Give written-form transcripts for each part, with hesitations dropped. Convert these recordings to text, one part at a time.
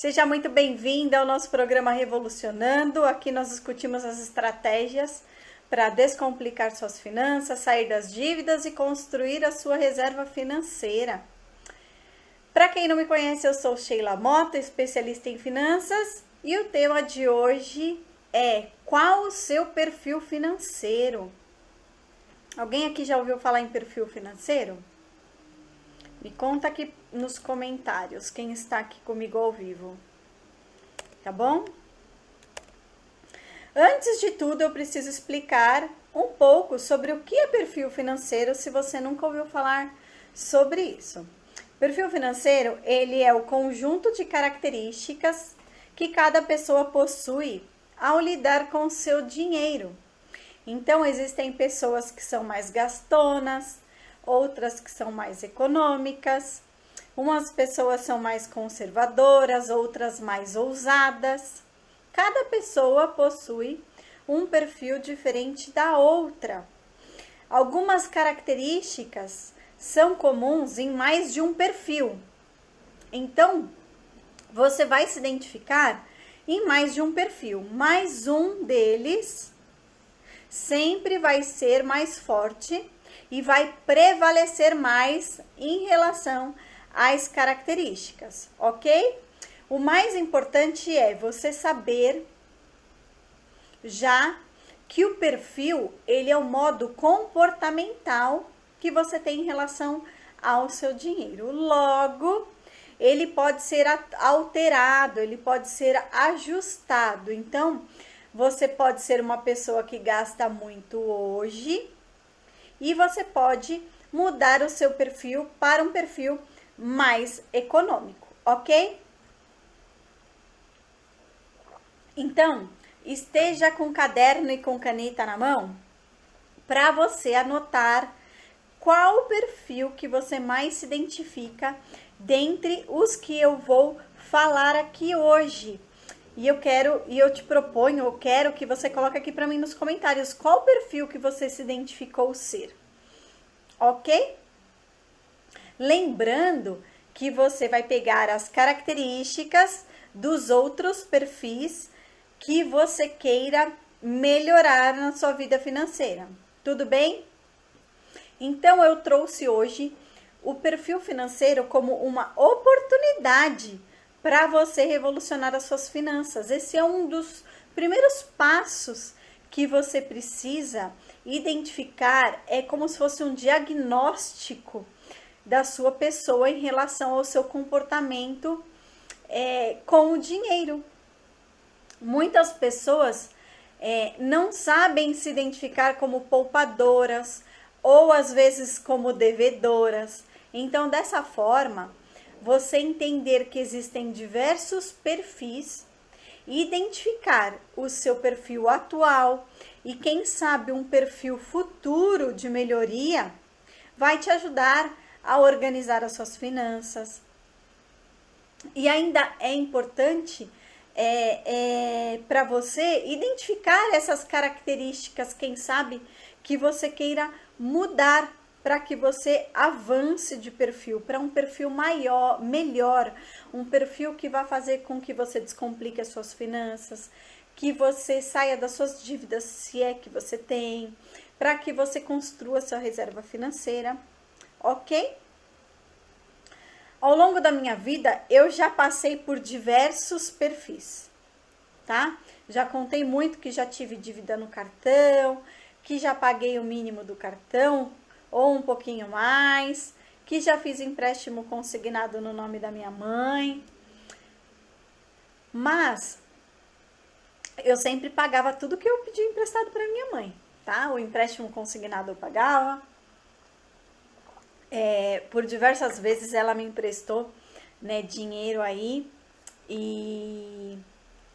Seja muito bem-vinda ao nosso programa Revolucionando. Aqui nós discutimos as estratégias para descomplicar suas finanças, sair das dívidas e construir a sua reserva financeira. Para quem não me conhece, eu sou Sheila Mota, especialista em finanças, e o tema de hoje é: qual o seu perfil financeiro? Alguém aqui já ouviu falar em perfil financeiro? Me conta aqui nos comentários quem está aqui comigo ao vivo, tá bom? Antes de tudo, eu preciso explicar um pouco sobre o que é perfil financeiro, se você nunca ouviu falar sobre isso. Perfil financeiro, ele é o conjunto de características que cada pessoa possui ao lidar com o seu dinheiro. Então, existem pessoas que são mais gastonas, outras que são mais econômicas, umas pessoas são mais conservadoras, outras mais ousadas. Cada pessoa possui um perfil diferente da outra. Algumas características são comuns em mais de um perfil. Então, você vai se identificar em mais de um perfil, mas um deles sempre vai ser mais forte e vai prevalecer mais em relação às características, ok? O mais importante é você saber já que o perfil, ele é o modo comportamental que você tem em relação ao seu dinheiro. Logo, ele pode ser alterado, ele pode ser ajustado. Então, você pode ser uma pessoa que gasta muito hoje e você pode mudar o seu perfil para um perfil mais econômico, ok? Então, esteja com caderno e com caneta na mão para você anotar qual o perfil que você mais se identifica dentre os que eu vou falar aqui hoje. E eu te proponho, eu quero que você coloque aqui para mim nos comentários qual o perfil que você se identificou ser, ok? Lembrando que você vai pegar as características dos outros perfis que você queira melhorar na sua vida financeira, tudo bem? Então, eu trouxe hoje o perfil financeiro como uma oportunidade para você revolucionar as suas finanças. Esse é um dos primeiros passos que você precisa identificar, é como se fosse um diagnóstico da sua pessoa em relação ao seu comportamento com o dinheiro. Muitas pessoas não sabem se identificar como poupadoras ou às vezes como devedoras. Então, dessa forma, você entender que existem diversos perfis, identificar o seu perfil atual e quem sabe um perfil futuro de melhoria vai te ajudar a organizar as suas finanças. E ainda é importante para você identificar essas características, quem sabe que você queira mudar para que você avance de perfil para um perfil maior, melhor, um perfil que vai fazer com que você descomplique as suas finanças, que você saia das suas dívidas, se é que você tem, para que você construa sua reserva financeira, ok? Ao longo da minha vida, eu já passei por diversos perfis, tá? Já contei muito que já tive dívida no cartão, que já paguei o mínimo do cartão, ou um pouquinho mais, que já fiz empréstimo consignado no nome da minha mãe. Mas eu sempre pagava tudo que eu pedi emprestado para minha mãe, tá? O empréstimo consignado eu pagava. Por diversas vezes ela me emprestou, né, dinheiro aí e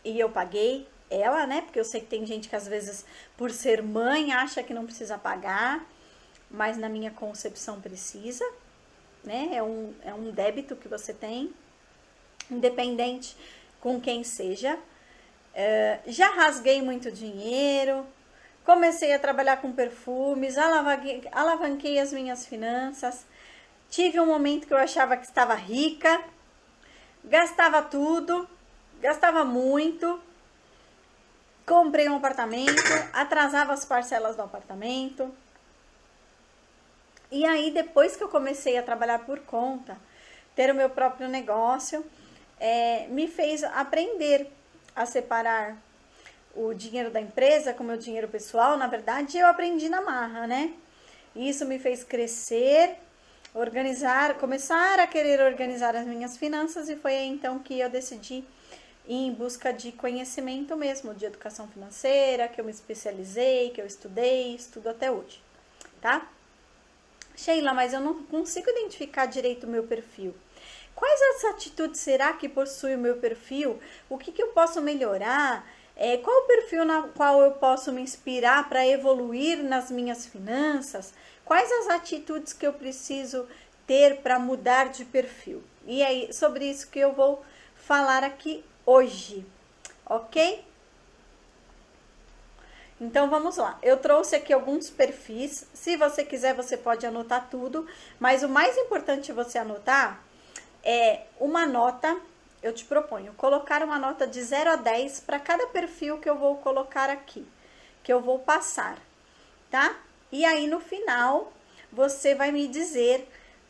eu paguei ela, né? Porque eu sei que tem gente que às vezes, por ser mãe, acha que não precisa pagar, mas na minha concepção precisa, né? É um débito que você tem, independente com quem seja. Já rasguei muito dinheiro, comecei a trabalhar com perfumes, alavanquei as minhas finanças, tive um momento que eu achava que estava rica, gastava tudo, gastava muito, comprei um apartamento, atrasava as parcelas do apartamento. E aí, depois que eu comecei a trabalhar por conta, ter o meu próprio negócio, me fez aprender a separar o dinheiro da empresa com o meu dinheiro pessoal. Na verdade, eu aprendi na marra, né? Isso me fez crescer, começar a querer organizar as minhas finanças, e foi aí então que eu decidi ir em busca de conhecimento mesmo, de educação financeira, que eu me especializei, que eu estudei, estudo até hoje, tá? Sheila, mas eu não consigo identificar direito o meu perfil. Quais as atitudes será que possui o meu perfil? O que eu posso melhorar? Qual o perfil na qual eu posso me inspirar para evoluir nas minhas finanças? Quais as atitudes que eu preciso ter para mudar de perfil? E é sobre isso que eu vou falar aqui hoje, ok? Então vamos lá, eu trouxe aqui alguns perfis. Se você quiser, você pode anotar tudo, mas o mais importante você anotar é uma nota. Eu te proponho colocar uma nota de 0 a 10 para cada perfil que eu vou colocar aqui, que eu vou passar, tá? E aí no final você vai me dizer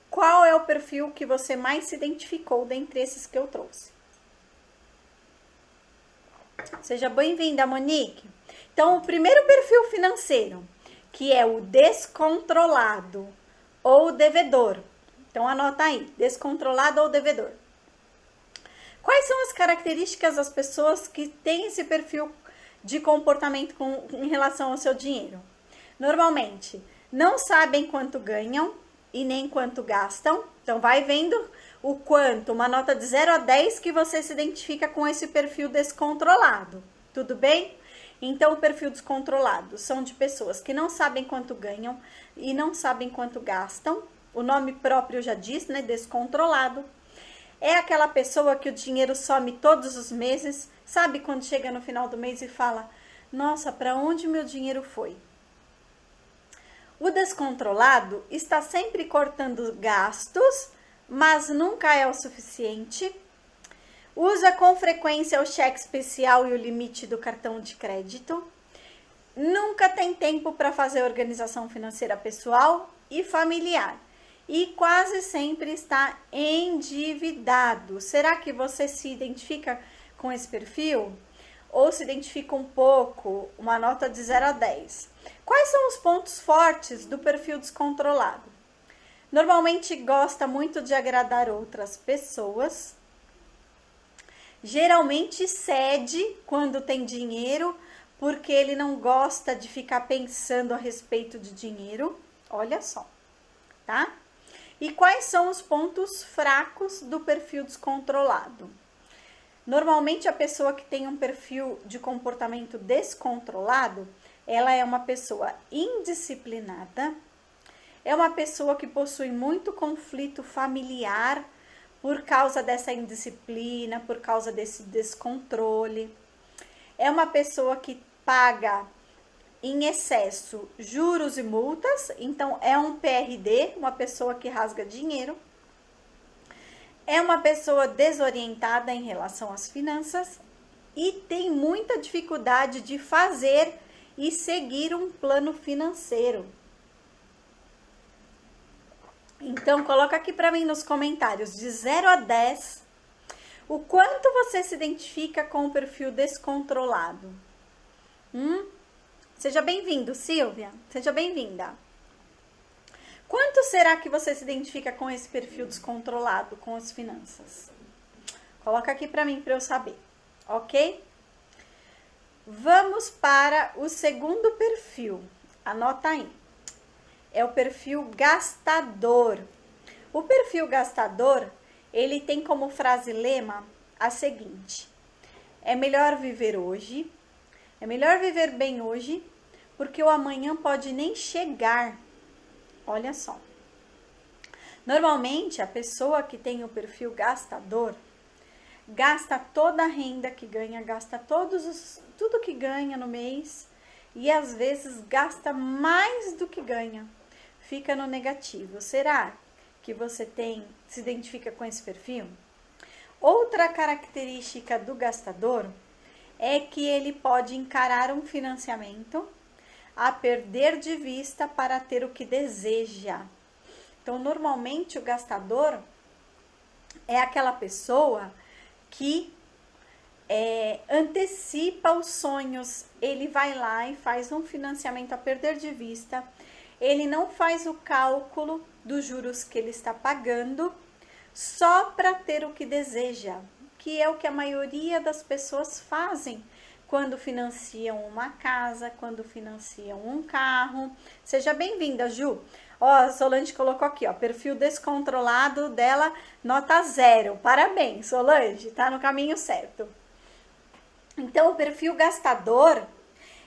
qual é o perfil que você mais se identificou dentre esses que eu trouxe. Seja bem-vinda, Monique. Então, o primeiro perfil financeiro, que é o descontrolado ou devedor. Então, anota aí, descontrolado ou devedor. Quais são as características das pessoas que têm esse perfil de comportamento em relação ao seu dinheiro? Normalmente, não sabem quanto ganham e nem quanto gastam. Então, vai vendo o quanto, uma nota de 0 a 10 que você se identifica com esse perfil descontrolado. Tudo bem? Então, o perfil descontrolado são de pessoas que não sabem quanto ganham e não sabem quanto gastam. O nome próprio já diz, né? Descontrolado. É aquela pessoa que o dinheiro some todos os meses, sabe quando chega no final do mês e fala: nossa, para onde meu dinheiro foi? O descontrolado está sempre cortando gastos, mas nunca é o suficiente. Usa com frequência o cheque especial e o limite do cartão de crédito. Nunca tem tempo para fazer organização financeira pessoal e familiar. E quase sempre está endividado. Será que você se identifica com esse perfil? Ou se identifica um pouco? Uma nota de 0 a 10. Quais são os pontos fortes do perfil descontrolado? Normalmente gosta muito de agradar outras pessoas. Geralmente cede quando tem dinheiro, porque ele não gosta de ficar pensando a respeito de dinheiro. Olha só, tá? E quais são os pontos fracos do perfil descontrolado? Normalmente a pessoa que tem um perfil de comportamento descontrolado, ela é uma pessoa indisciplinada, é uma pessoa que possui muito conflito familiar, por causa dessa indisciplina, por causa desse descontrole. É uma pessoa que paga em excesso juros e multas, então é um PRD, uma pessoa que rasga dinheiro. É uma pessoa desorientada em relação às finanças e tem muita dificuldade de fazer e seguir um plano financeiro. Então, coloca aqui para mim nos comentários, de 0 a 10, o quanto você se identifica com o perfil descontrolado. Seja bem-vindo, Silvia. Seja bem-vinda. Quanto será que você se identifica com esse perfil descontrolado, com as finanças? Coloca aqui para mim, para eu saber, ok? Vamos para o segundo perfil. Anota aí. É o perfil gastador. O perfil gastador, ele tem como frase lema a seguinte: é melhor viver hoje, é melhor viver bem hoje, porque o amanhã pode nem chegar. Olha só. Normalmente, a pessoa que tem o perfil gastador, gasta toda a renda que ganha, gasta tudo que ganha no mês e às vezes gasta mais do que ganha. Fica no negativo. Será que você se identifica com esse perfil? Outra característica do gastador é que ele pode encarar um financiamento a perder de vista para ter o que deseja. Então, normalmente o gastador é aquela pessoa que antecipa os sonhos. Ele vai lá e faz um financiamento a perder de vista. Ele não faz o cálculo dos juros que ele está pagando só para ter o que deseja, que é o que a maioria das pessoas fazem quando financiam uma casa, quando financiam um carro. Seja bem-vinda, Ju. Ó, a Solange colocou aqui, ó, perfil descontrolado dela, nota 0. Parabéns, Solange, tá no caminho certo. Então, o perfil gastador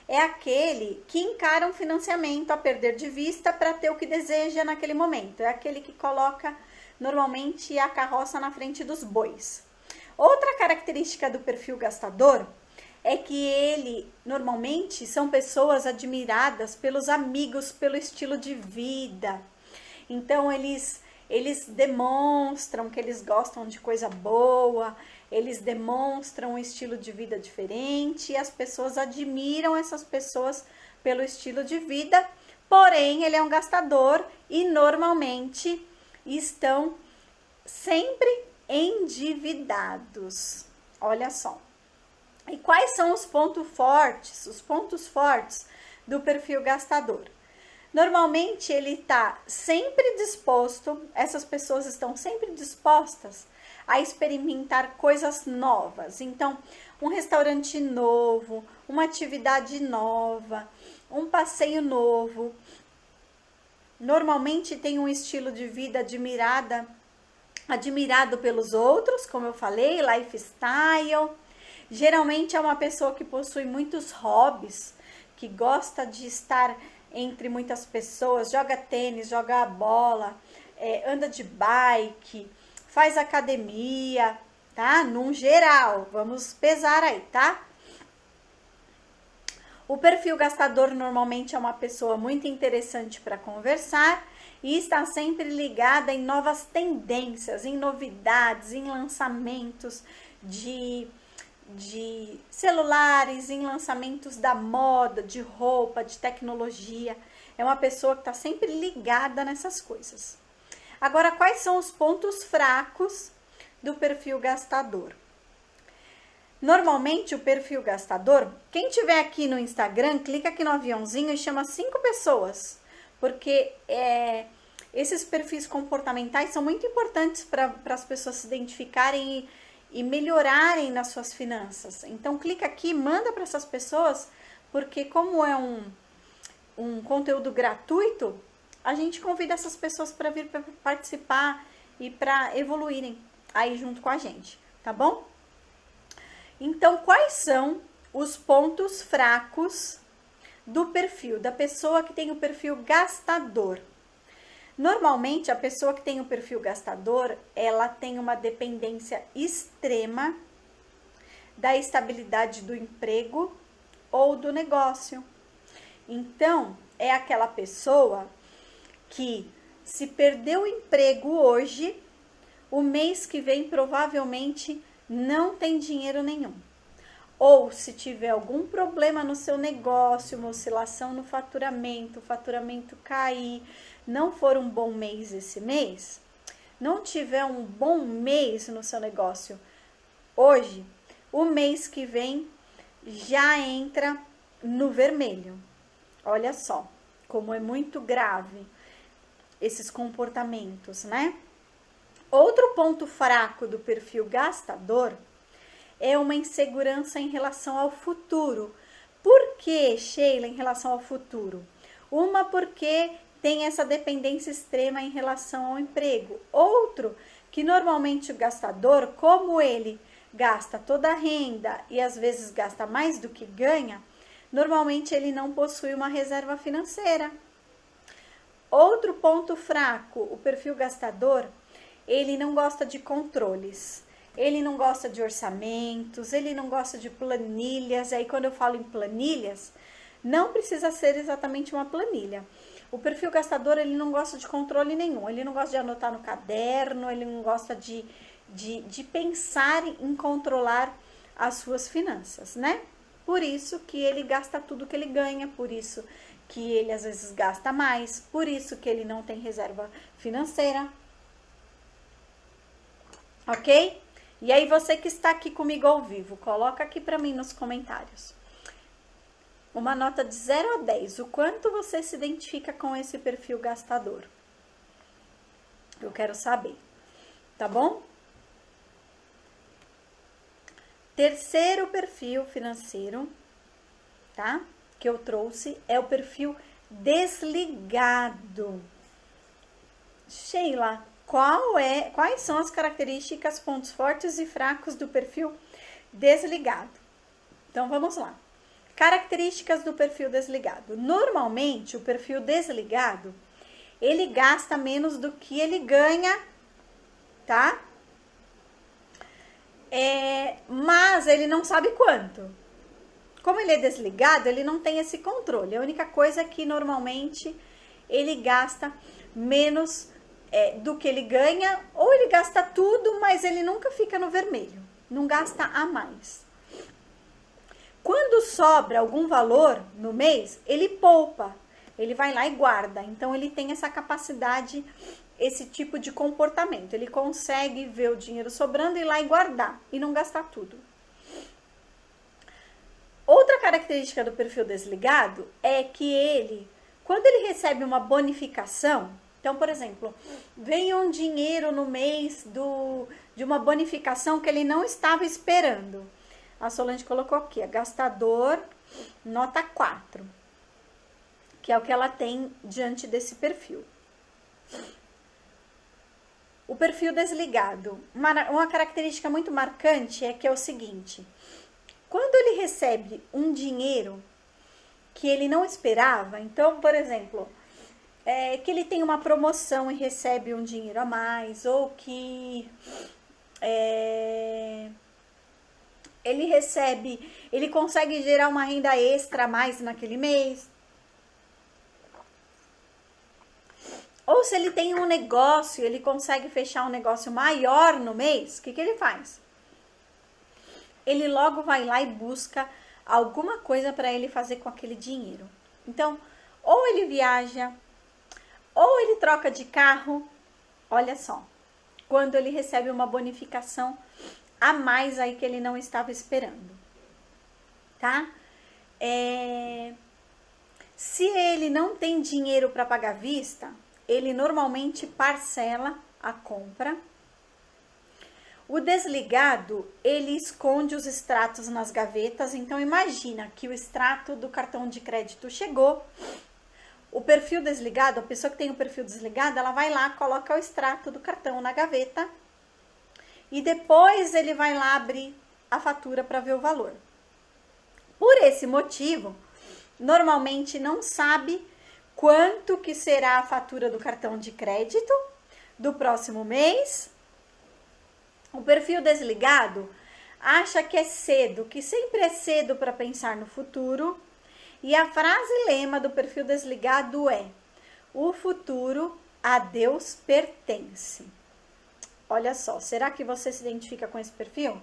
é aquele que encara um financiamento a perder de vista para ter o que deseja naquele momento. É aquele que coloca normalmente a carroça na frente dos bois. Outra característica do perfil gastador é que ele normalmente são pessoas admiradas pelos amigos, pelo estilo de vida. Então eles demonstram que eles gostam de coisa boa, eles demonstram um estilo de vida diferente e as pessoas admiram essas pessoas pelo estilo de vida. Porém, ele é um gastador e normalmente estão sempre endividados. Olha só. E quais são os pontos fortes do perfil gastador? Normalmente ele está sempre disposto, essas pessoas estão sempre dispostas a experimentar coisas novas. Então, um restaurante novo, uma atividade nova, um passeio novo. Normalmente tem um estilo de vida admirado pelos outros, como eu falei, lifestyle. Geralmente é uma pessoa que possui muitos hobbies, que gosta de estar entre muitas pessoas, joga tênis, joga bola, anda de bike, faz academia, tá? Num geral, vamos pesar aí, tá? O perfil gastador normalmente é uma pessoa muito interessante para conversar e está sempre ligada em novas tendências, em novidades, em lançamentos de celulares, em lançamentos da moda, de roupa, de tecnologia. É uma pessoa que está sempre ligada nessas coisas. Agora, quais são os pontos fracos do perfil gastador? Normalmente, o perfil gastador, quem tiver aqui no Instagram, clica aqui no aviãozinho e chama 5 pessoas, porque esses perfis comportamentais são muito importantes para as pessoas se identificarem e melhorarem nas suas finanças. Então, clica aqui, manda para essas pessoas, porque como é um conteúdo gratuito, a gente convida essas pessoas para vir para participar e para evoluírem aí junto com a gente, tá bom? Então, quais são os pontos fracos do perfil, da pessoa que tem o perfil gastador? Normalmente, a pessoa que tem o perfil gastador, ela tem uma dependência extrema da estabilidade do emprego ou do negócio. Então, é aquela pessoa que, se perder o emprego hoje, o mês que vem provavelmente não tem dinheiro nenhum. Ou se tiver algum problema no seu negócio, uma oscilação no faturamento, o faturamento cair, não for um bom mês esse mês, não tiver um bom mês no seu negócio hoje, o mês que vem já entra no vermelho. Olha só como é muito grave esses comportamentos, né? Outro ponto fraco do perfil gastador é uma insegurança em relação ao futuro. Por que, Sheila, em relação ao futuro? Uma, porque tem essa dependência extrema em relação ao emprego. Outro, que normalmente o gastador, como ele gasta toda a renda e às vezes gasta mais do que ganha, normalmente ele não possui uma reserva financeira. Outro ponto fraco, o perfil gastador, ele não gosta de controles. Ele não gosta de orçamentos, ele não gosta de planilhas. Aí quando eu falo em planilhas, não precisa ser exatamente uma planilha. O perfil gastador, ele não gosta de controle nenhum. Ele não gosta de anotar no caderno, ele não gosta de de pensar em controlar as suas finanças, né? Por isso que ele gasta tudo que ele ganha, por isso que ele às vezes gasta mais, por isso que ele não tem reserva financeira. Ok? E aí você que está aqui comigo ao vivo, coloca aqui para mim nos comentários. Uma nota de 0 a 10, o quanto você se identifica com esse perfil gastador? Eu quero saber, tá bom? Terceiro perfil financeiro, tá? Que eu trouxe é o perfil desligado. Sheila, quais são as características, pontos fortes e fracos do perfil desligado? Então vamos lá. Características do perfil desligado. Normalmente, o perfil desligado, ele gasta menos do que ele ganha, tá? Mas ele não sabe quanto. Como ele é desligado, ele não tem esse controle. A única coisa é que normalmente ele gasta menos do que ele ganha, ou ele gasta tudo, mas ele nunca fica no vermelho, não gasta a mais. Quando sobra algum valor no mês, ele poupa, ele vai lá e guarda. Então ele tem essa capacidade, esse tipo de comportamento. Ele consegue ver o dinheiro sobrando e ir lá e guardar e não gastar tudo. Outra característica do perfil desligado é que ele, quando ele recebe uma bonificação, então, por exemplo, vem um dinheiro no mês de uma bonificação que ele não estava esperando. A Solange colocou aqui, gastador, nota 4, que é o que ela tem diante desse perfil. O perfil desligado, uma característica muito marcante é que é o seguinte: quando ele recebe um dinheiro que ele não esperava, então, por exemplo, que ele tem uma promoção e recebe um dinheiro a mais, ou que ele consegue gerar uma renda extra a mais naquele mês. Ou se ele tem um negócio, ele consegue fechar um negócio maior no mês, o que ele faz? Ele logo vai lá e busca alguma coisa para ele fazer com aquele dinheiro. Então, ou ele viaja, ou ele troca de carro. Olha só, quando ele recebe uma bonificação a mais aí que ele não estava esperando, tá? Se ele não tem dinheiro para pagar à vista, ele normalmente parcela a compra. O desligado, ele esconde os extratos nas gavetas. Então, imagina que o extrato do cartão de crédito chegou. O perfil desligado, a pessoa que tem o perfil desligado, ela vai lá, coloca o extrato do cartão na gaveta e depois ele vai lá abrir a fatura para ver o valor. Por esse motivo, normalmente não sabe quanto que será a fatura do cartão de crédito do próximo mês. O perfil desligado acha que é cedo, que sempre é cedo para pensar no futuro. E a frase lema do perfil desligado é: o futuro a Deus pertence. Olha só, será que você se identifica com esse perfil?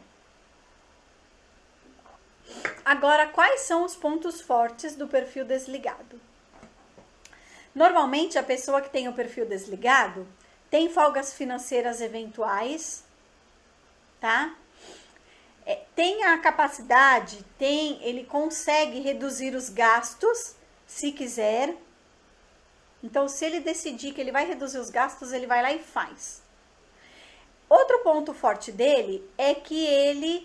Agora, quais são os pontos fortes do perfil desligado? Normalmente, a pessoa que tem o perfil desligado tem folgas financeiras eventuais, tá? Tem a capacidade, ele consegue reduzir os gastos, se quiser. Então, se ele decidir que ele vai reduzir os gastos, ele vai lá e faz. Outro ponto forte dele é que ele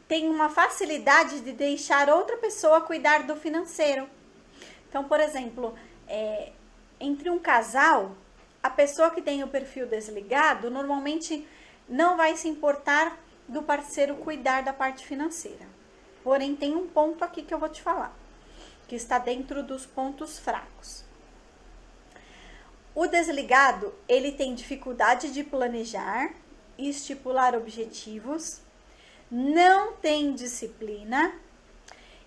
tem uma facilidade de deixar outra pessoa cuidar do financeiro. Então, por exemplo, entre um casal, a pessoa que tem o perfil desligado, normalmente não vai se importar do parceiro cuidar da parte financeira. Porém, tem um ponto aqui que eu vou te falar, que está dentro dos pontos fracos. O desligado, ele tem dificuldade de planejar e estipular objetivos, não tem disciplina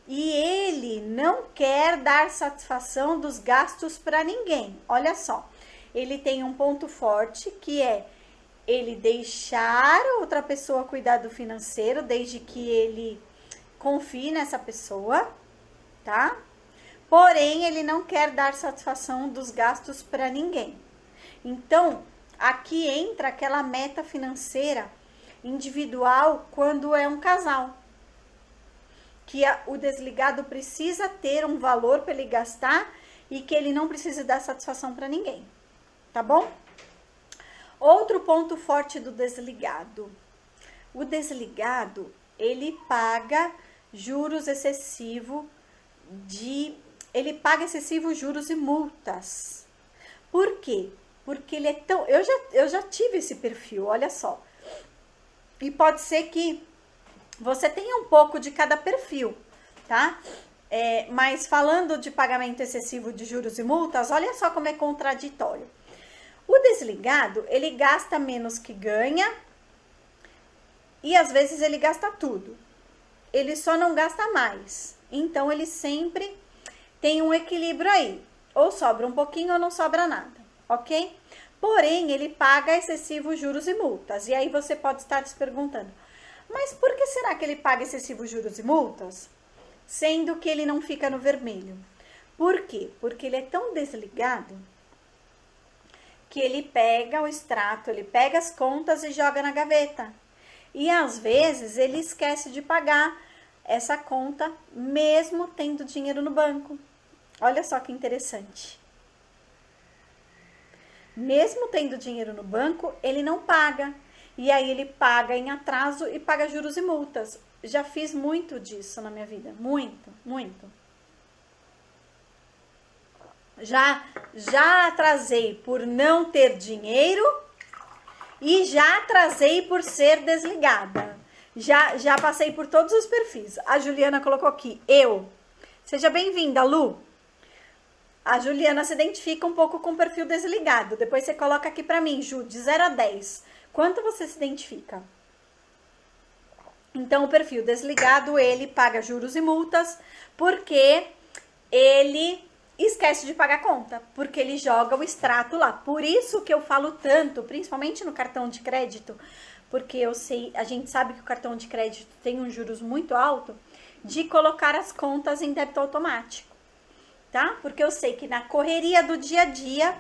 e ele não quer dar satisfação dos gastos para ninguém. Olha só, ele tem um ponto forte que é ele deixar outra pessoa cuidar do financeiro, desde que ele confie nessa pessoa, tá? Porém, ele não quer dar satisfação dos gastos para ninguém. Então, aqui entra aquela meta financeira individual quando é um casal. Que o desligado precisa ter um valor para ele gastar e que ele não precisa dar satisfação para ninguém, tá bom? Outro ponto forte do desligado. O desligado, ele paga juros excessivos ele paga excessivos juros e multas. Por quê? Porque ele é tão... Eu já tive esse perfil, olha só. E pode ser que você tenha um pouco de cada perfil, tá? Mas falando de pagamento excessivo de juros e multas, olha só como é contraditório. O desligado, ele gasta menos que ganha e às vezes ele gasta tudo. Ele só não gasta mais. Então, ele sempre tem um equilíbrio aí. Ou sobra um pouquinho ou não sobra nada, ok? Porém, ele paga excessivos juros e multas. E aí você pode estar se perguntando, mas por que será que ele paga excessivos juros e multas, sendo que ele não fica no vermelho? Por quê? Porque ele é tão desligado que ele pega o extrato, ele pega as contas e joga na gaveta. E às vezes ele esquece de pagar essa conta, mesmo tendo dinheiro no banco. Olha só que interessante. Mesmo tendo dinheiro no banco, ele não paga. E aí ele paga em atraso e paga juros e multas. Já fiz muito disso na minha vida. Muito, muito. Já atrasei por não ter dinheiro e já atrasei por ser desligada. Já passei por todos os perfis. A Juliana colocou aqui, eu. Seja bem-vinda, Lu. A Juliana se identifica um pouco com o perfil desligado. Depois você coloca aqui pra mim, Ju, de 0 a 10. Quanto você se identifica? Então, o perfil desligado, ele paga juros e multas porque ele esquece de pagar a conta, porque ele joga o extrato lá. Por isso que eu falo tanto, principalmente no cartão de crédito, porque a gente sabe que o cartão de crédito tem uns juros muito alto, de colocar as contas em débito automático, tá? Porque eu sei que na correria do dia a dia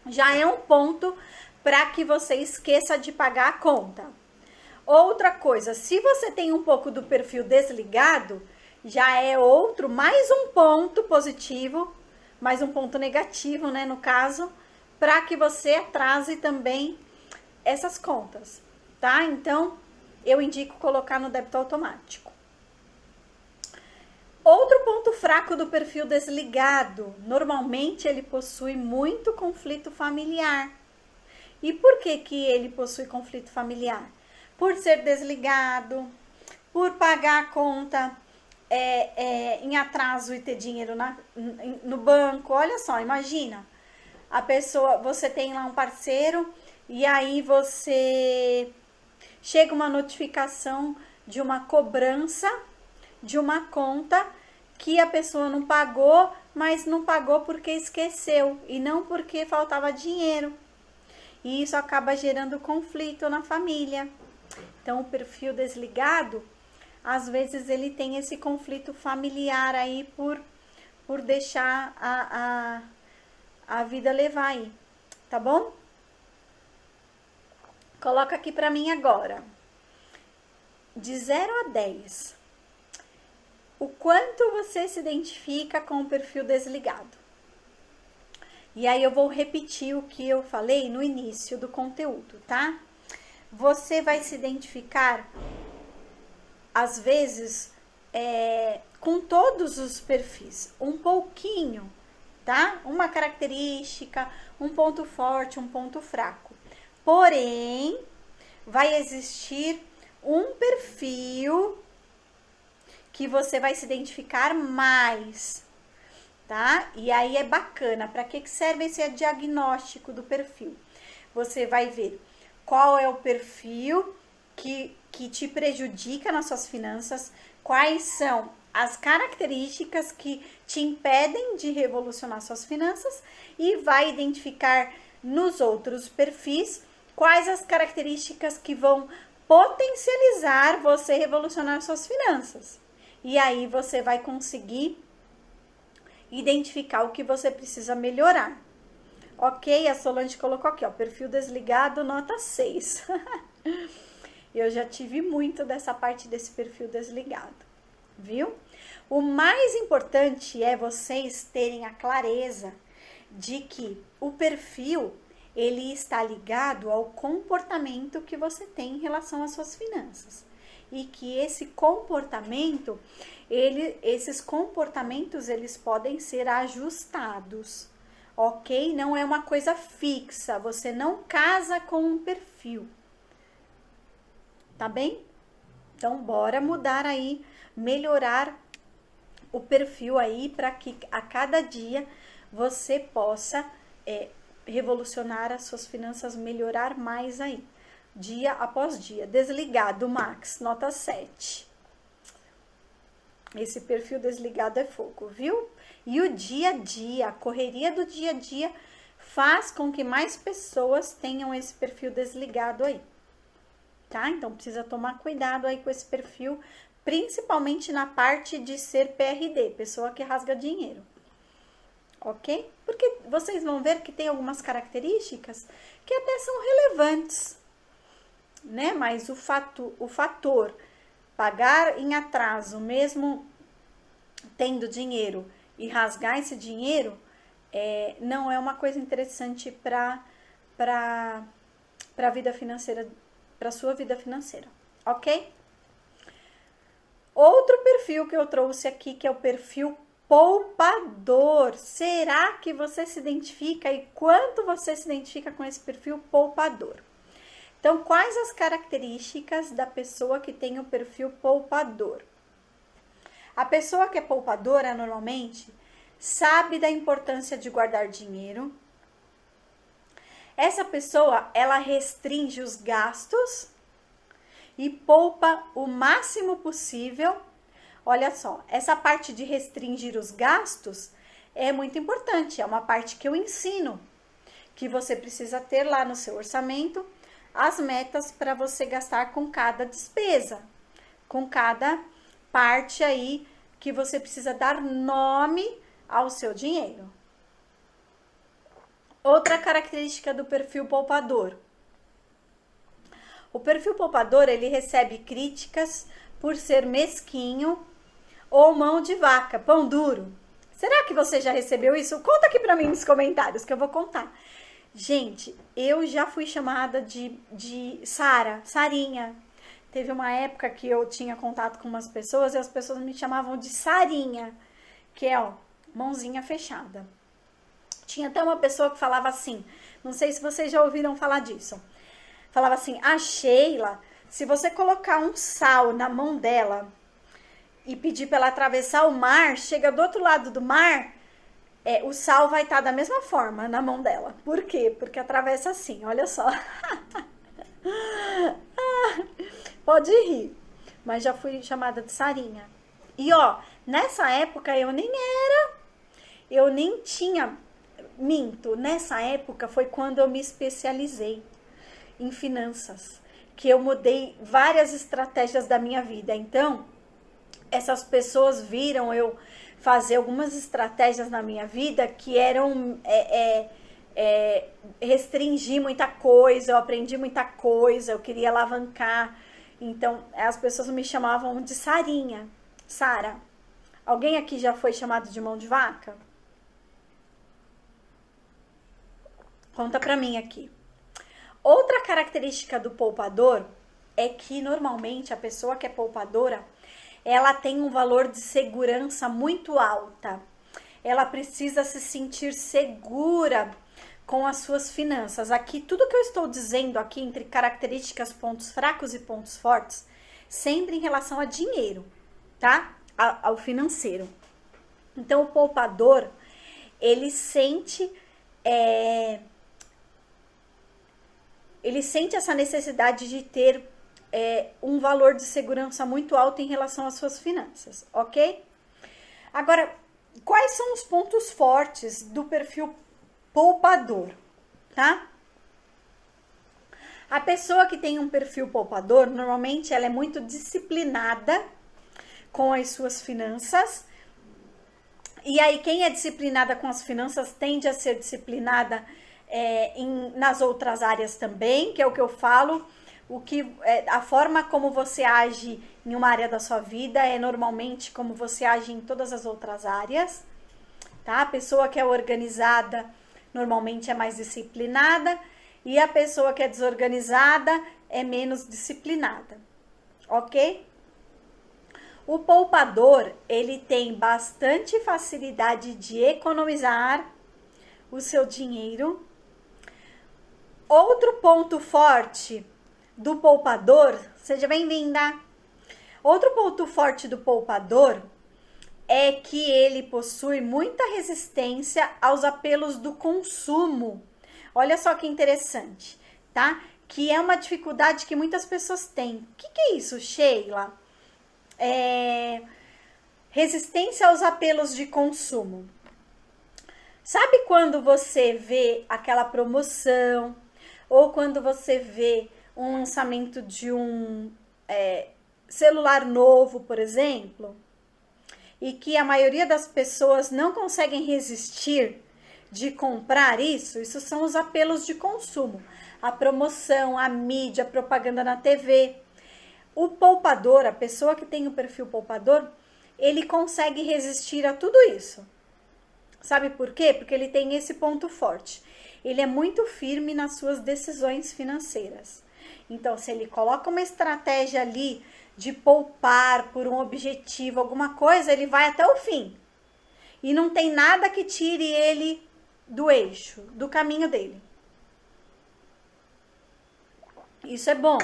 já é um ponto para que você esqueça de pagar a conta. Outra coisa, se você tem um pouco do perfil desligado, já é mais um ponto positivo, mais um ponto negativo, né, no caso, para que você atrase também essas contas, tá? Então, eu indico colocar no débito automático. Outro ponto fraco do perfil desligado, normalmente ele possui muito conflito familiar. E por que que ele possui conflito familiar? Por ser desligado, por pagar a conta em atraso e ter dinheiro no banco. Olha só, imagina, a pessoa, você tem lá um parceiro e aí chega uma notificação de uma cobrança de uma conta que a pessoa não pagou, mas não pagou porque esqueceu e não porque faltava dinheiro. E isso acaba gerando conflito na família. Então, o perfil desligado, às vezes ele tem esse conflito familiar aí por deixar a vida levar aí, tá bom? Coloca aqui pra mim agora, de 0 a 10, o quanto você se identifica com o perfil desligado. E aí eu vou repetir o que eu falei no início do conteúdo, tá? Você vai se identificar, às vezes, com todos os perfis, um pouquinho, tá? Uma característica, um ponto forte, um ponto fraco. Porém, vai existir um perfil que você vai se identificar mais, tá? E aí é bacana. Para que serve esse diagnóstico do perfil? Você vai ver qual é o perfil que te prejudica nas suas finanças, quais são as características que te impedem de revolucionar suas finanças e vai identificar nos outros perfis quais as características que vão potencializar você revolucionar suas finanças. E aí você vai conseguir identificar o que você precisa melhorar. Ok? A Solange colocou aqui, ó, perfil desligado, nota 6. Eu já tive muito dessa parte desse perfil desligado, viu? O mais importante é vocês terem a clareza de que o perfil, ele está ligado ao comportamento que você tem em relação às suas finanças. E que esse comportamento, esses comportamentos, eles podem ser ajustados, ok? Não é uma coisa fixa, você não casa com um perfil, tá bem? Então, bora mudar aí, melhorar o perfil aí, para que a cada dia você possa revolucionar as suas finanças, melhorar mais aí, dia após dia. Desligado, Max, nota 7. Esse perfil desligado é fogo, viu? E o dia a dia, a correria do dia a dia faz com que mais pessoas tenham esse perfil desligado aí, tá? Então, precisa tomar cuidado aí com esse perfil, principalmente na parte de ser PRD, pessoa que rasga dinheiro, ok? Porque vocês vão ver que tem algumas características que até são relevantes, né? Mas o fator pagar em atraso, mesmo tendo dinheiro, e rasgar esse dinheiro, não é uma coisa interessante para a vida financeira, para sua vida financeira, ok? Outro perfil que eu trouxe aqui, que é o perfil poupador. Será que você se identifica e quanto você se identifica com esse perfil poupador? Então, quais as características da pessoa que tem o perfil poupador? A pessoa que é poupadora, normalmente, sabe da importância de guardar dinheiro. Essa pessoa, ela restringe os gastos e poupa o máximo possível. Olha só, essa parte de restringir os gastos é muito importante, é uma parte que eu ensino, que você precisa ter lá no seu orçamento as metas para você gastar com cada despesa, com cada parte aí que você precisa dar nome ao seu dinheiro. Outra característica do perfil poupador. O perfil poupador, ele recebe críticas por ser mesquinho ou mão de vaca, pão duro. Será que você já recebeu isso? Conta aqui pra mim nos comentários que eu vou contar. Gente, eu já fui chamada de Sarinha. Teve uma época que eu tinha contato com umas pessoas e as pessoas me chamavam de Sarinha, que é, ó, mãozinha fechada. Tinha até uma pessoa que falava assim, não sei se vocês já ouviram falar disso. Falava assim, a Sheila, se você colocar um sal na mão dela e pedir para ela atravessar o mar, chega do outro lado do mar, o sal vai estar da mesma forma na mão dela. Por quê? Porque atravessa assim, olha só. Pode rir, mas já fui chamada de Sarinha. E ó, nessa época eu nem tinha, nessa época foi quando eu me especializei em finanças, que eu mudei várias estratégias da minha vida. Então, essas pessoas viram eu fazer algumas estratégias na minha vida que eram restringir muita coisa, eu aprendi muita coisa, eu queria alavancar. Então, as pessoas me chamavam de Sarinha. Sara, alguém aqui já foi chamado de mão de vaca? Conta pra mim aqui. Outra característica do poupador é que, normalmente, a pessoa que é poupadora, ela tem um valor de segurança muito alta. Ela precisa se sentir segura com as suas finanças. Aqui, tudo que eu estou dizendo aqui, entre características, pontos fracos e pontos fortes, sempre em relação a dinheiro, tá? Ao financeiro. Então, o poupador, ele sente essa necessidade de ter um valor de segurança muito alto em relação às suas finanças, ok? Agora, quais são os pontos fortes do perfil poupador, tá? A pessoa que tem um perfil poupador, normalmente ela é muito disciplinada com as suas finanças. E aí, quem é disciplinada com as finanças tende a ser disciplinada nas outras áreas também, que é o que eu falo. A forma como você age em uma área da sua vida é normalmente como você age em todas as outras áreas, tá? A pessoa que é organizada normalmente é mais disciplinada e a pessoa que é desorganizada é menos disciplinada, ok? O poupador, ele tem bastante facilidade de economizar o seu dinheiro. Outro ponto forte do poupador, seja bem-vinda. Outro ponto forte do poupador é que ele possui muita resistência aos apelos do consumo. Olha só que interessante, tá? Que é uma dificuldade que muitas pessoas têm. O que é isso, Sheila? Resistência aos apelos de consumo. Sabe quando você vê aquela promoção ou quando você vê um lançamento de um celular novo, por exemplo, e que a maioria das pessoas não conseguem resistir de comprar isso? Isso são os apelos de consumo. A promoção, a mídia, a propaganda na TV. O poupador, a pessoa que tem o perfil poupador, ele consegue resistir a tudo isso. Sabe por quê? Porque ele tem esse ponto forte. Ele é muito firme nas suas decisões financeiras. Então, se ele coloca uma estratégia ali de poupar por um objetivo, alguma coisa, ele vai até o fim. E não tem nada que tire ele do eixo, do caminho dele. Isso é bom,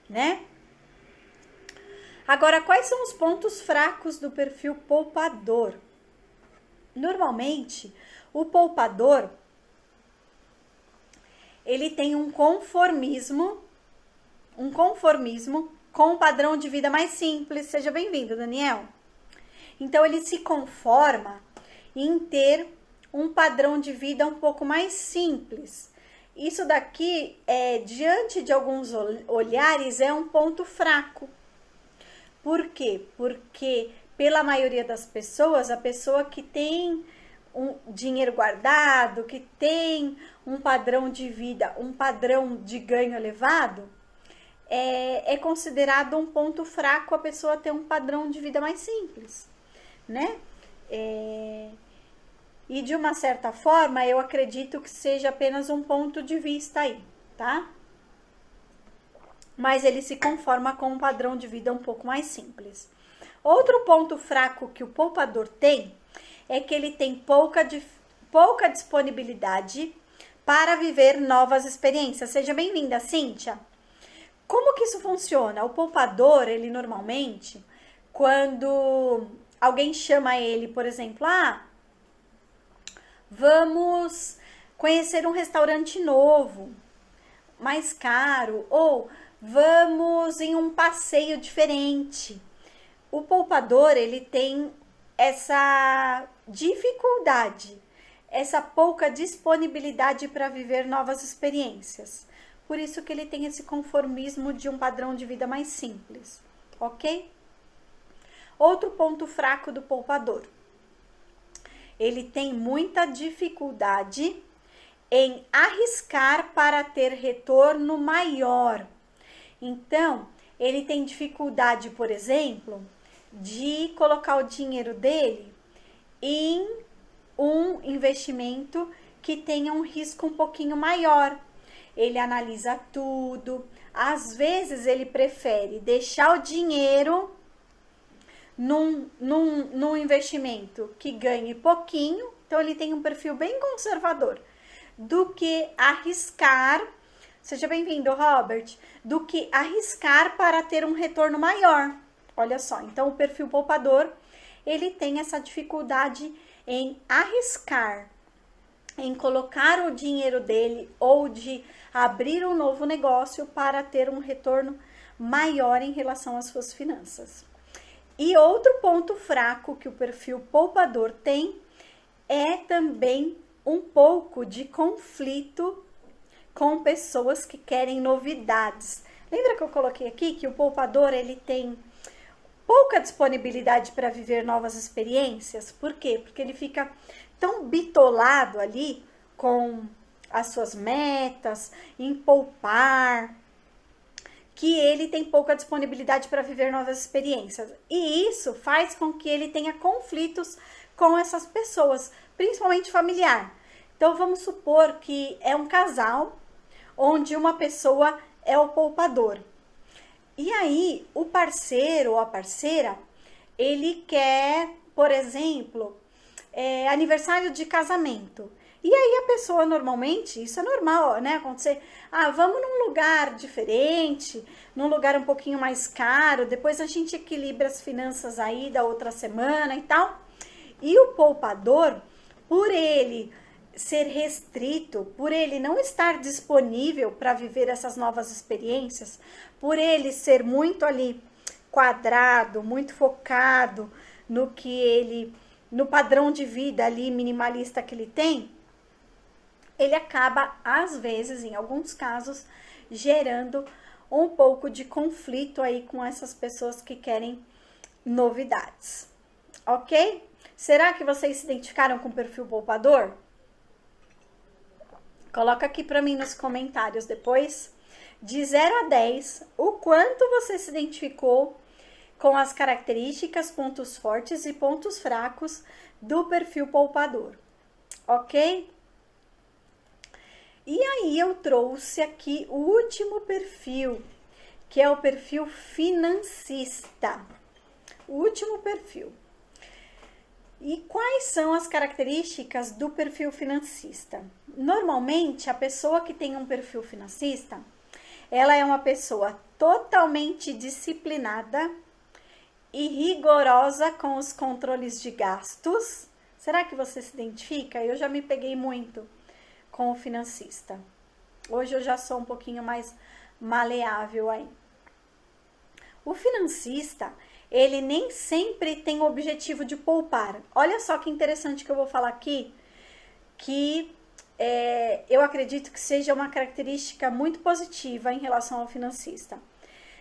né? Agora, quais são os pontos fracos do perfil poupador? Normalmente, o poupador, ele tem um conformismo com um padrão de vida mais simples. Seja bem-vindo, Daniel. Então, ele se conforma em ter um padrão de vida um pouco mais simples. Isso daqui, diante de alguns olhares, é um ponto fraco. Por quê? Porque, pela maioria das pessoas, a pessoa que tem um dinheiro guardado, que tem um padrão de vida, um padrão de ganho elevado, é considerado um ponto fraco a pessoa ter um padrão de vida mais simples, né? E de uma certa forma, eu acredito que seja apenas um ponto de vista aí, tá? Mas ele se conforma com um padrão de vida um pouco mais simples. Outro ponto fraco que o poupador tem é que ele tem pouca disponibilidade para viver novas experiências. Seja bem-vinda, Cíntia. Como que isso funciona? O poupador, ele normalmente, quando alguém chama ele, por exemplo, vamos conhecer um restaurante novo, mais caro, ou vamos em um passeio diferente. O poupador, ele tem essa dificuldade, essa pouca disponibilidade para viver novas experiências. Por isso que ele tem esse conformismo de um padrão de vida mais simples, ok? Outro ponto fraco do poupador. Ele tem muita dificuldade em arriscar para ter retorno maior. Então, ele tem dificuldade, por exemplo, de colocar o dinheiro dele em um investimento que tenha um risco um pouquinho maior. Ele analisa tudo. Às vezes, ele prefere deixar o dinheiro num investimento que ganhe pouquinho. Então, ele tem um perfil bem conservador, do que arriscar. Seja bem-vindo, Robert. Do que arriscar para ter um retorno maior. Olha só, então o perfil poupador, ele tem essa dificuldade em arriscar, em colocar o dinheiro dele ou de abrir um novo negócio para ter um retorno maior em relação às suas finanças. E outro ponto fraco que o perfil poupador tem é também um pouco de conflito com pessoas que querem novidades. Lembra que eu coloquei aqui que o poupador ele tem pouca disponibilidade para viver novas experiências? Por quê? Porque ele fica tão bitolado ali com as suas metas, em poupar, que ele tem pouca disponibilidade para viver novas experiências. E isso faz com que ele tenha conflitos com essas pessoas, principalmente familiar. Então vamos supor que é um casal onde uma pessoa é o poupador. E aí o parceiro ou a parceira, ele quer, por exemplo, aniversário de casamento. E aí a pessoa normalmente, isso é normal, né, acontecer, vamos num lugar diferente, num lugar um pouquinho mais caro, depois a gente equilibra as finanças aí da outra semana e tal. E o poupador, por ele ser restrito, por ele não estar disponível para viver essas novas experiências, por ele ser muito ali quadrado, muito focado no padrão de vida ali minimalista que ele tem, ele acaba, às vezes, em alguns casos, gerando um pouco de conflito aí com essas pessoas que querem novidades, ok? Será que vocês se identificaram com o perfil poupador? Coloca aqui para mim nos comentários depois, de 0 a 10, o quanto você se identificou com as características, pontos fortes e pontos fracos do perfil poupador, ok? E aí eu trouxe aqui o último perfil, que é o perfil financista. O último perfil. E quais são as características do perfil financista? Normalmente, a pessoa que tem um perfil financista, ela é uma pessoa totalmente disciplinada e rigorosa com os controles de gastos. Será que você se identifica? Eu já me peguei muito com o financista. Hoje eu já sou um pouquinho mais maleável aí. O financista, ele nem sempre tem o objetivo de poupar. Olha só que interessante que eu vou falar aqui, que eu acredito que seja uma característica muito positiva em relação ao financista.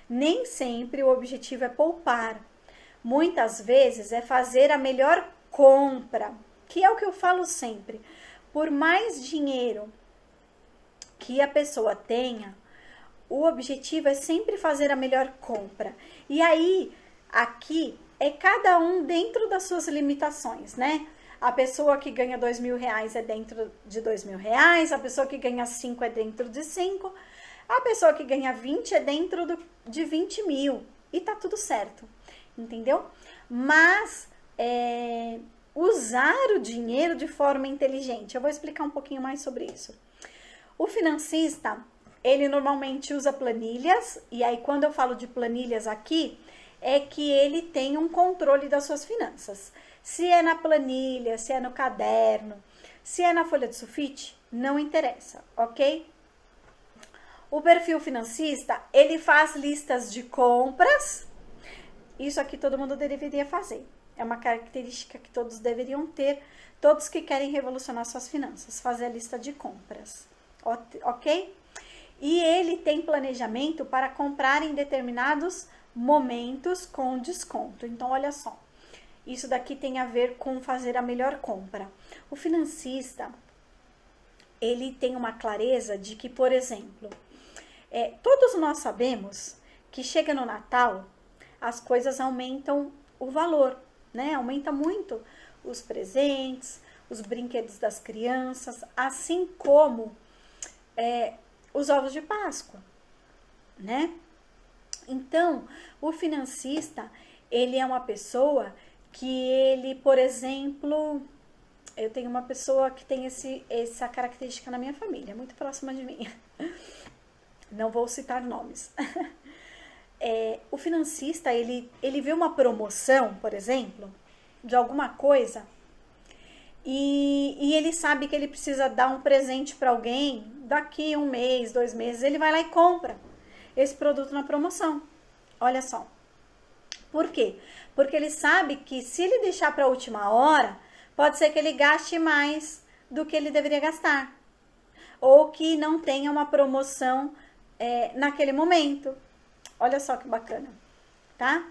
Nem sempre o objetivo é poupar. Muitas vezes é fazer a melhor compra, que é o que eu falo sempre. Por mais dinheiro que a pessoa tenha, o objetivo é sempre fazer a melhor compra. E aí, aqui, é cada um dentro das suas limitações, né? A pessoa que ganha R$2.000 é dentro de R$2.000, a pessoa que ganha 5 é dentro de 5, a pessoa que ganha 20 é dentro de 20 mil. E tá tudo certo, entendeu? Mas, usar o dinheiro de forma inteligente. Eu vou explicar um pouquinho mais sobre isso. O financista, ele normalmente usa planilhas, e aí quando eu falo de planilhas aqui, é que ele tem um controle das suas finanças. Se é na planilha, se é no caderno, se é na folha de sulfite, não interessa, ok? O perfil financista, ele faz listas de compras. Isso aqui todo mundo deveria fazer. É uma característica que todos deveriam ter, todos que querem revolucionar suas finanças, fazer a lista de compras, ok? E ele tem planejamento para comprar em determinados momentos com desconto. Então, olha só, isso daqui tem a ver com fazer a melhor compra. O financista, ele tem uma clareza de que, por exemplo, todos nós sabemos que chega no Natal, as coisas aumentam o valor, né? Aumenta muito os presentes, os brinquedos das crianças, assim como os ovos de Páscoa, né? Então, o financista, ele é uma pessoa que ele, por exemplo, eu tenho uma pessoa que tem essa característica na minha família, muito próxima de mim. Não vou citar nomes. O financista, ele vê uma promoção, por exemplo, de alguma coisa, e ele sabe que ele precisa dar um presente para alguém daqui 1 mês, 2 meses, ele vai lá e compra esse produto na promoção. Olha só. Por quê? Porque ele sabe que se ele deixar para a última hora, pode ser que ele gaste mais do que ele deveria gastar. ou que não tenha uma promoção naquele momento. Olha só que bacana, tá?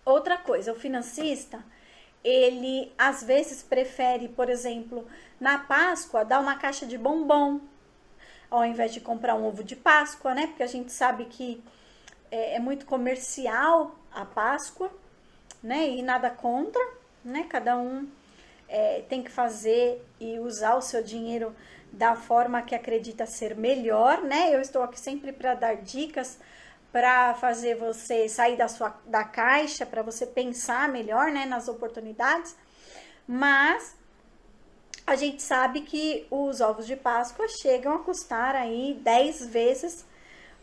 Outra coisa, o financista, ele às vezes prefere, por exemplo, na Páscoa, dar uma caixa de bombom, ao invés de comprar um ovo de Páscoa, né? Porque a gente sabe que é muito comercial a Páscoa, né? E nada contra, né? Cada um tem que fazer e usar o seu dinheiro da forma que acredita ser melhor, né? Eu estou aqui sempre para dar dicas, para fazer você sair da caixa, para você pensar melhor, né, nas oportunidades. Mas a gente sabe que os ovos de Páscoa chegam a custar aí 10 vezes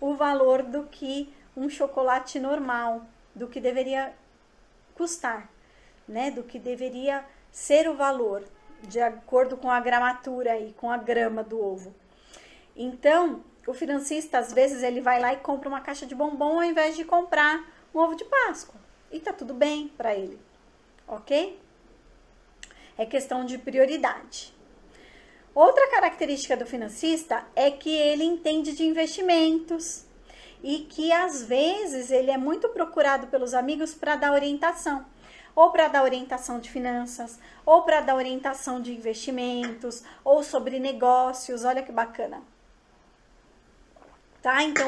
o valor do que um chocolate normal, do que deveria custar, né? Do que deveria ser o valor, de acordo com a gramatura e com a grama do ovo. Então, o financista, às vezes, ele vai lá e compra uma caixa de bombom ao invés de comprar um ovo de Páscoa. E tá tudo bem para ele, ok? É questão de prioridade. Outra característica do financista é que ele entende de investimentos e que, às vezes, ele é muito procurado pelos amigos para dar orientação. Ou para dar orientação de finanças, ou para dar orientação de investimentos, ou sobre negócios. Olha que bacana. Tá? Então,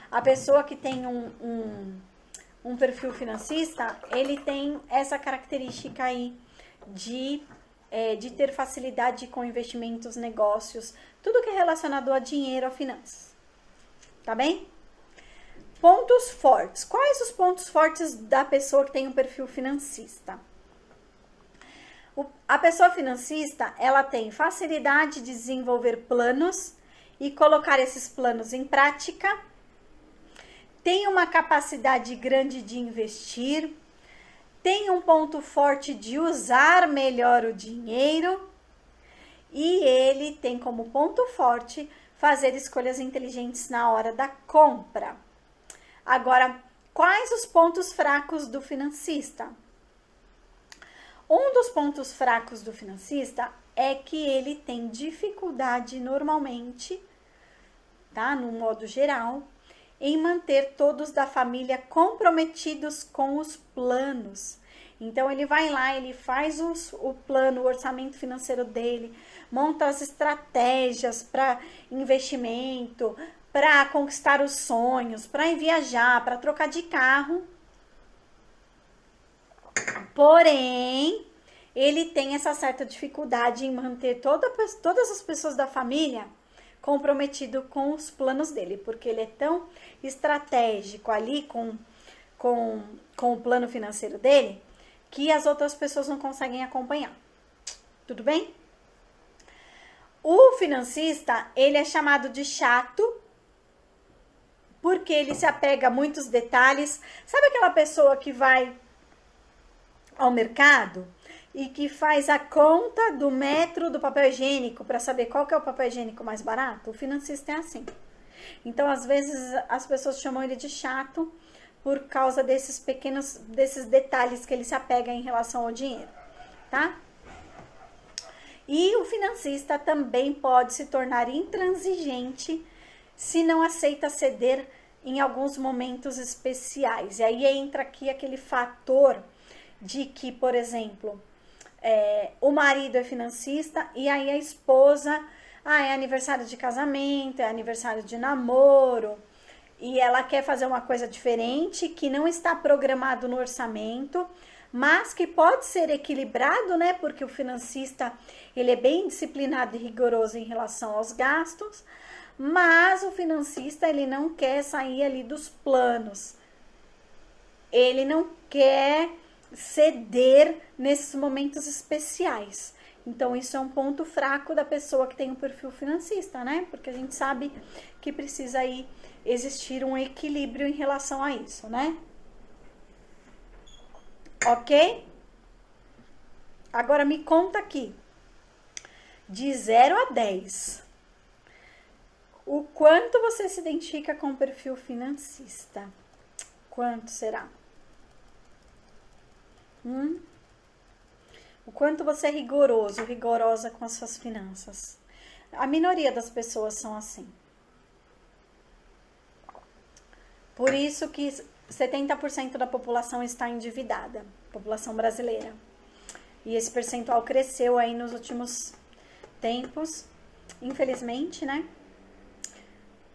a pessoa que tem um perfil financista, ele tem essa característica aí de ter facilidade com investimentos, negócios, tudo que é relacionado a dinheiro, a finanças. Tá bem? Pontos fortes. Quais os pontos fortes da pessoa que tem um perfil financista? A pessoa financista, ela tem facilidade de desenvolver planos e colocar esses planos em prática, tem uma capacidade grande de investir, tem um ponto forte de usar melhor o dinheiro e ele tem como ponto forte fazer escolhas inteligentes na hora da compra. Agora, quais os pontos fracos do financista? Um dos pontos fracos do financista é que ele tem dificuldade normalmente, tá? No modo geral, em manter todos da família comprometidos com os planos. Então, ele vai lá, ele faz o plano, o orçamento financeiro dele, monta as estratégias para investimento, para conquistar os sonhos, para ir viajar, para trocar de carro. Porém, ele tem essa certa dificuldade em manter todas as pessoas da família comprometido com os planos dele, porque ele é tão estratégico ali com o plano financeiro dele, que as outras pessoas não conseguem acompanhar. Tudo bem? O financista, ele é chamado de chato, porque ele se apega a muitos detalhes. Sabe aquela pessoa que vai ao mercado e que faz a conta do metro do papel higiênico para saber qual que é o papel higiênico mais barato? O financista é assim. Então, às vezes, as pessoas chamam ele de chato por causa desses detalhes que ele se apega em relação ao dinheiro, tá? E o financista também pode se tornar intransigente se não aceita ceder em alguns momentos especiais. E aí entra aqui aquele fator de que, por exemplo, o marido é financista e aí a esposa, é aniversário de casamento, é aniversário de namoro, e ela quer fazer uma coisa diferente que não está programado no orçamento, mas que pode ser equilibrado, né? Porque o financista, ele é bem disciplinado e rigoroso em relação aos gastos, mas o financista, ele não quer sair ali dos planos. Ele não quer ceder nesses momentos especiais. Então, isso é um ponto fraco da pessoa que tem um perfil financista, né? Porque a gente sabe que precisa aí existir um equilíbrio em relação a isso, né? Ok? Agora me conta aqui, de 0 a 10, o quanto você se identifica com o perfil financista? Quanto será? O quanto você é rigorosa com as suas finanças? A minoria das pessoas são assim. Por isso que 70% da população está endividada, população brasileira. E esse percentual cresceu aí nos últimos tempos, infelizmente, né?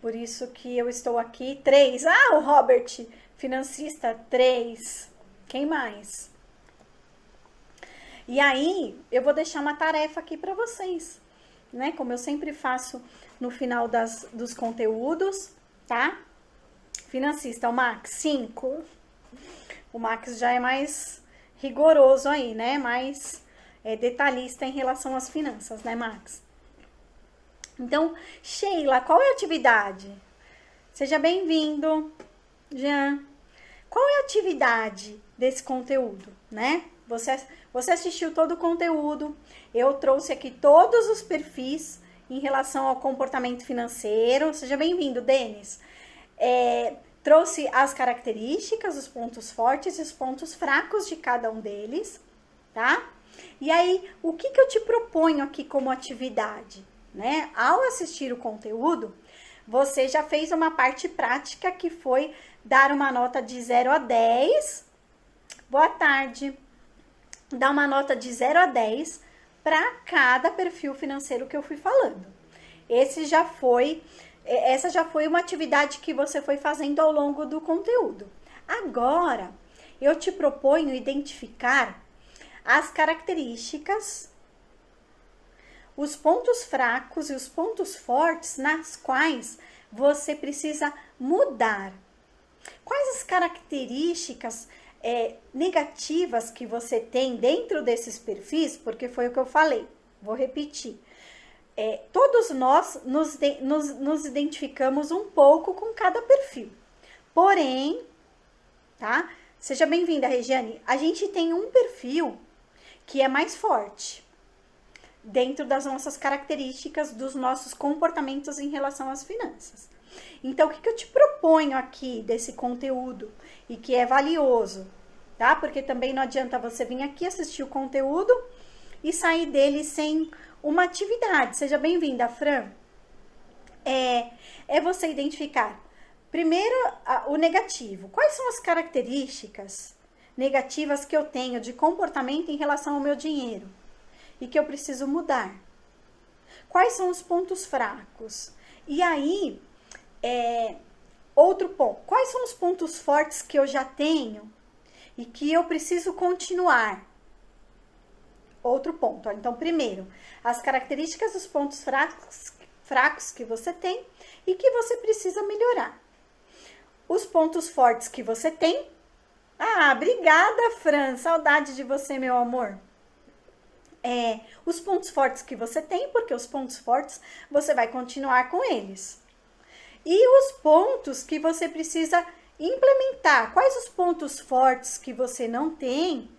Por isso que eu estou aqui. 3. Ah, o Robert, financista, 3. Quem mais? E aí, eu vou deixar uma tarefa aqui para vocês, né? Como eu sempre faço no final dos conteúdos, tá? Financista, o Max, 5. O Max já é mais rigoroso aí, né? Mais detalhista em relação às finanças, né, Max? Então, Sheila, qual é a atividade? Seja bem-vindo, Jean. Qual é a atividade desse conteúdo, né? Você assistiu todo o conteúdo, eu trouxe aqui todos os perfis em relação ao comportamento financeiro. Seja bem-vindo, Denis. Trouxe as características, os pontos fortes e os pontos fracos de cada um deles, tá? E aí, o que eu te proponho aqui como atividade, né? Ao assistir o conteúdo, você já fez uma parte prática que foi dar uma nota de 0 a 10. Boa tarde. Dar uma nota de 0 a 10 para cada perfil financeiro que eu fui falando. Essa já foi uma atividade que você foi fazendo ao longo do conteúdo. Agora, eu te proponho identificar as características, os pontos fracos e os pontos fortes nas quais você precisa mudar. Quais as características negativas que você tem dentro desses perfis? Porque foi o que eu falei, vou repetir. Todos nós nos identificamos um pouco com cada perfil. Porém, tá? Seja bem-vinda, Regiane. A gente tem um perfil que é mais forte dentro das nossas características, dos nossos comportamentos em relação às finanças. Então, o que eu te proponho aqui desse conteúdo e que é valioso, tá? Porque também não adianta você vir aqui assistir o conteúdo e sair dele sem uma atividade. Seja bem-vinda, Fran. É você identificar, primeiro, o negativo. Quais são as características negativas que eu tenho de comportamento em relação ao meu dinheiro e que eu preciso mudar? Quais são os pontos fracos? E aí, outro ponto, quais são os pontos fortes que eu já tenho e que eu preciso continuar? Outro ponto. Então, primeiro, as características dos pontos fracos que você tem e que você precisa melhorar. Os pontos fortes que você tem. Ah, obrigada, Fran. Saudade de você, meu amor. Os pontos fortes que você tem, porque os pontos fortes você vai continuar com eles. E os pontos que você precisa implementar. Quais os pontos fortes que você não tem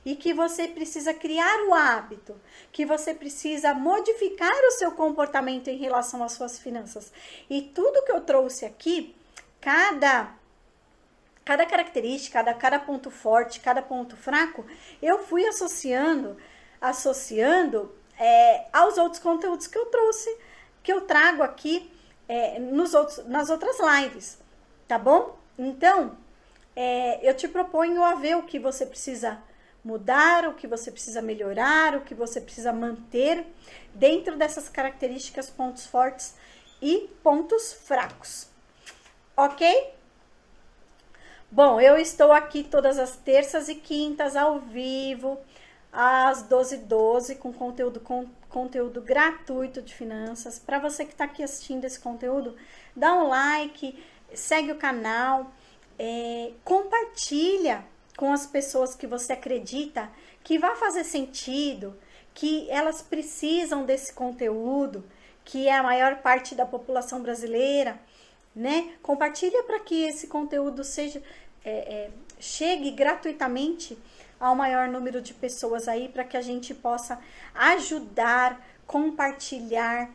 e que você precisa criar o hábito, que você precisa modificar o seu comportamento em relação às suas finanças. E tudo que eu trouxe aqui, cada característica, cada ponto forte, cada ponto fraco, eu fui associando aos outros conteúdos que eu trouxe, que eu trago aqui nas outras lives, tá bom? Então, eu te proponho a ver o que você precisa mudar, o que você precisa melhorar, o que você precisa manter dentro dessas características, pontos fortes e pontos fracos, ok? Bom, eu estou aqui todas as terças e quintas ao vivo, às 12h12, com conteúdo gratuito de finanças. Para você que está aqui assistindo esse conteúdo, dá um like, segue o canal, compartilha com as pessoas que você acredita que vai fazer sentido, que elas precisam desse conteúdo, que é a maior parte da população brasileira, né? Compartilha para que esse conteúdo chegue gratuitamente ao maior número de pessoas aí, para que a gente possa ajudar, compartilhar,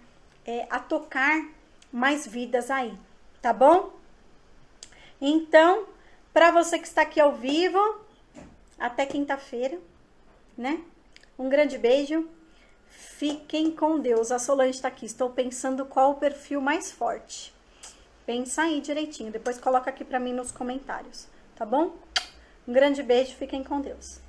a tocar mais vidas aí, tá bom? Então, para você que está aqui ao vivo, até quinta-feira, né? Um grande beijo, Fiquem com Deus. A Solange tá aqui. Estou pensando qual o perfil mais forte. Pensa aí direitinho. Depois coloca aqui pra mim nos comentários, tá bom? Um grande beijo. Fiquem com Deus.